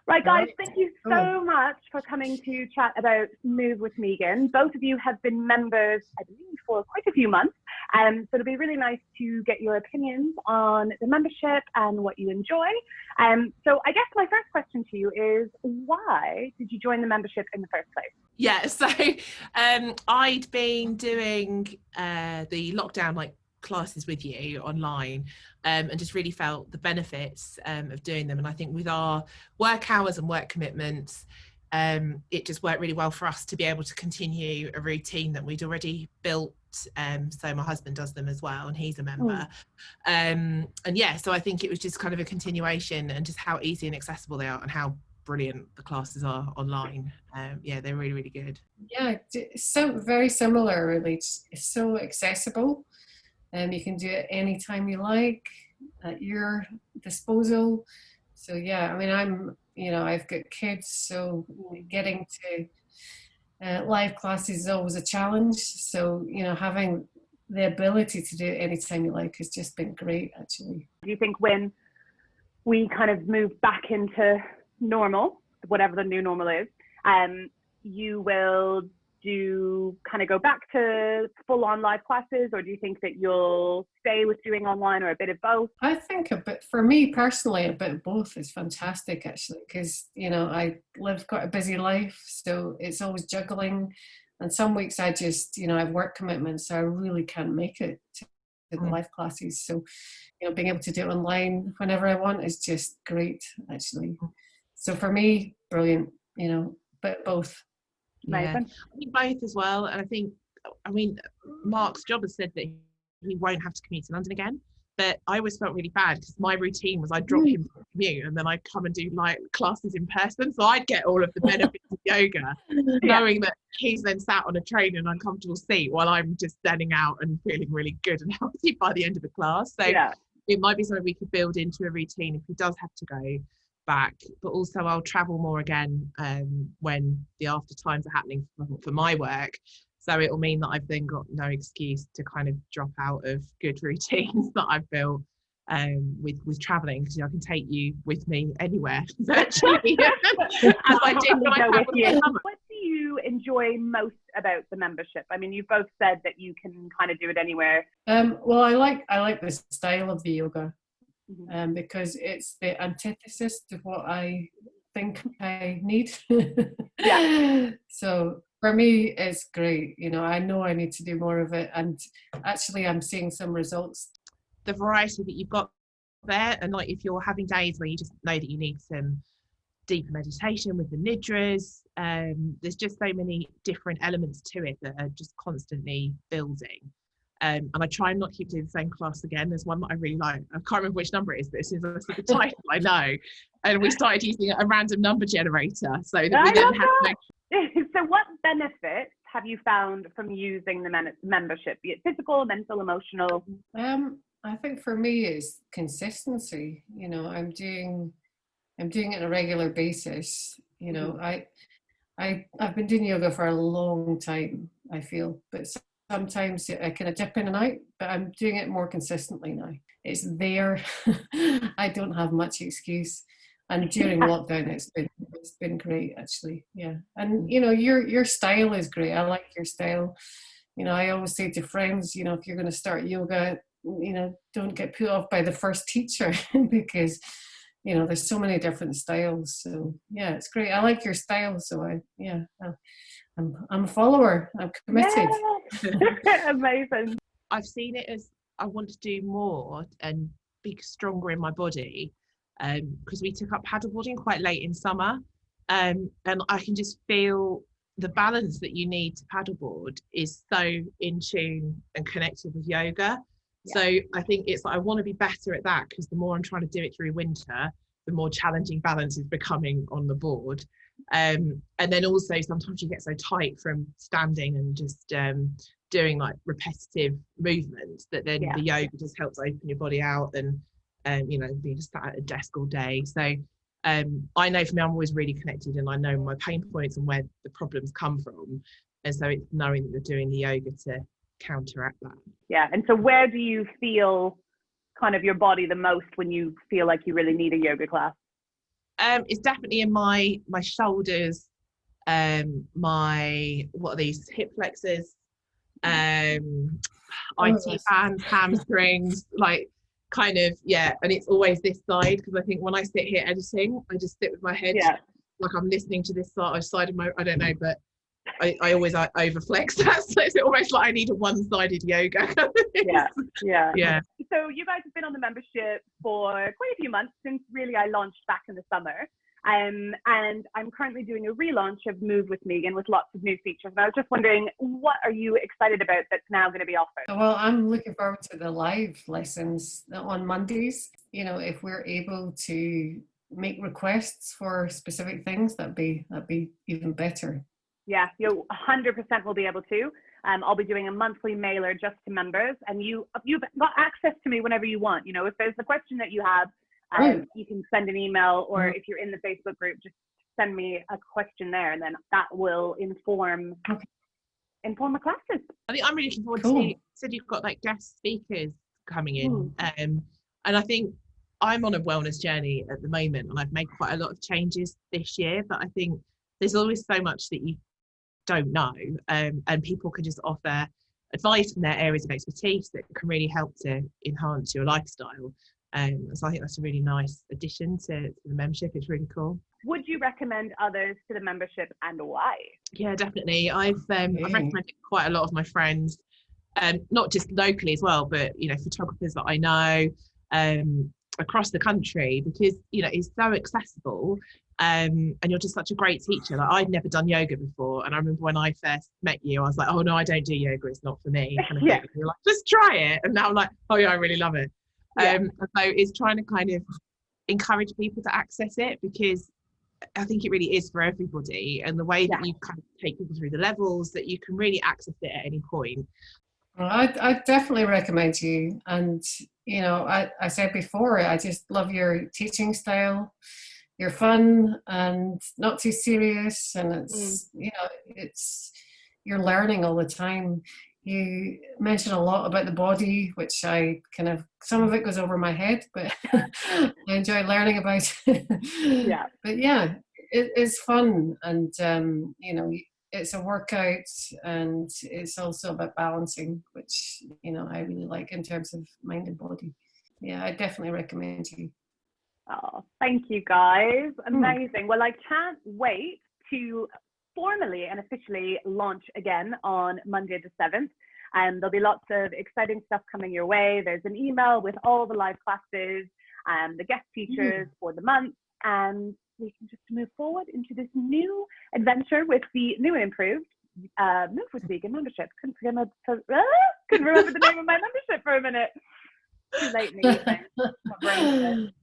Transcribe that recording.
Right, All guys, right. thank you Cool. so much for coming to chat about Move with Meegan. Both of you have been members, I believe, for quite a few months. So it'll be really nice to get your opinions on the membership and what you enjoy. So I guess my first question to you is, why did you join the membership in the first place? Yeah, so I'd been doing the lockdown classes with you online, and just really felt the benefits of doing them. And I think with our work hours and work commitments, it just worked really well for us to be able to continue a routine that we'd already built. So my husband does them as well, and he's a member. And yeah, so I think it was just kind of a continuation, and just how easy and accessible they are, and how brilliant the classes are online. Yeah, they're really, really good. Yeah, so very similar, really. It's so accessible. You can do it anytime you like, at your disposal. So yeah, I mean, I've got kids, so getting to live classes is always a challenge. So, having the ability to do it anytime you like has just been great, actually. Do you think when we kind of move back into normal, whatever the new normal is, you will go back to full on live classes, or do you think that you'll stay with doing online, or a bit of both? I think for me personally, a bit of both is fantastic, actually, because I live quite a busy life, so it's always juggling, and some weeks I just I have work commitments, so I really can't make it to the live classes. So being able to do it online whenever I want is just great, actually. So for me, brilliant, but both. Yeah, I think both as well. And I mean, Mark's job has said that he won't have to commute to London again, but I always felt really bad because my routine was I'd drop him to commute and then I'd come and do classes in person, so I'd get all of the benefits of yoga, knowing that he's then sat on a train in an uncomfortable seat while I'm just standing out and feeling really good and healthy by the end of the class. So it might be something we could build into a routine if he does have to go back. But also I'll travel more again when the after times are happening for my work, so it will mean that I've then got no excuse to kind of drop out of good routines that I've built with traveling, because I can take you with me anywhere virtually as I did when I traveled in the summer. What do you enjoy most about the membership? I mean, you've both said that you can kind of do it anywhere. Well, I like the style of the yoga. Because it's the antithesis to what I think I need. So for me, it's great. I know I need to do more of it, and actually I'm seeing some results. The variety that you've got there, and if you're having days where you just know that you need some deeper meditation with the nidras, there's just so many different elements to it that are just constantly building. And I try not to keep doing the same class again. There's one that I really like. I can't remember which number it is, but as soon as I see the title, I know. And we started using a random number generator so that we then have So what benefits have you found from using the membership, be it physical, mental, emotional? I think for me is consistency. I'm doing it on a regular basis. I've been doing yoga for a long time, I feel, but sometimes I kind of dip in and out, but I'm doing it more consistently now. It's there. I don't have much excuse. And during lockdown, it's been great, actually. Yeah. And your style is great. I like your style. I always say to friends, if you're going to start yoga, don't get put off by the first teacher because there's so many different styles. So yeah, it's great. I like your style. So I'm a follower. I'm committed. Yeah. Amazing. I've seen it as I want to do more and be stronger in my body, because we took up paddleboarding quite late in summer, and I can just feel the balance that you need to paddleboard is so in tune and connected with yoga. So I think it's I want to be better at that, because the more I'm trying to do it through winter, the more challenging balance is becoming on the board. And then also sometimes you get so tight from standing and just doing repetitive movements that then the yoga just helps open your body out, and being just sat at a desk all day. So I know for me, I'm always really connected, and I know my pain points and where the problems come from, and so it's knowing that you're doing the yoga to counteract that. Yeah. And so where do you feel kind of your body the most when you feel like you really need a yoga class? It's definitely in my shoulders, my, what are these, hip flexors, IT bands, hamstrings, like, kind of, yeah. And it's always this side, because I think when I sit here editing, I just sit with my head like I'm listening to this side of my, I don't know, but I always overflex that, so it's almost like I need a one-sided yoga. Yeah. So you guys have been on the membership for quite a few months, since really I launched back in the summer. And I'm currently doing a relaunch of Move with Meegan with lots of new features. And I was just wondering, what are you excited about that's now going to be offered? Well, I'm looking forward to the live lessons on Mondays. You know, if we're able to make requests for specific things, that'd be even better. Yeah, you 100% will be able to. I'll be doing a monthly mailer just to members, and you've got access to me whenever you want. You know, if there's a question that you have, you can send an email, or if you're in the Facebook group, just send me a question there, and then that will inform the classes. I think I'm really looking forward to, you said you've got like guest speakers coming in, and I think I'm on a wellness journey at the moment, and I've made quite a lot of changes this year, but I think there's always so much that you don't know, and people can just offer advice from their areas of expertise that can really help to enhance your lifestyle. So I think that's a really nice addition to the membership. It's really cool. Would you recommend others to the membership, and why? Yeah, definitely. I've recommended quite a lot of my friends, not just locally as well, but you know, photographers that I know across the country, because you know it's so accessible, and you're just such a great teacher. Like, I'd never done yoga before, and I remember when I first met you, I was like, oh no, I don't do yoga, it's not for me, kind of thing. And you're like, just try it, and now I'm like, oh yeah, I really love it. And so it's trying to kind of encourage people to access it, because I think it really is for everybody, and the way that you kind of take people through the levels, that you can really access it at any point. Well, I definitely recommend you. And you know, I said before, I just love your teaching style. You're fun and not too serious, and it's you know, it's, you're learning all the time. You mention a lot about the body, which I kind of, some of it goes over my head, but I enjoy learning about it. But yeah, it is fun, and you know, it's a workout, and it's also about balancing, which you know I really like in terms of mind and body. Yeah, I definitely recommend you. Oh, thank you guys. Amazing. Well, I can't wait to formally and officially launch again on Monday the 7th. And there'll be lots of exciting stuff coming your way. There's an email with all the live classes, the guest teachers for the month, and we can just move forward into this new adventure with the new and improved Move with Meegan membership. Couldn't remember the name of my membership for a minute. Too late in the evening. My brain's dead.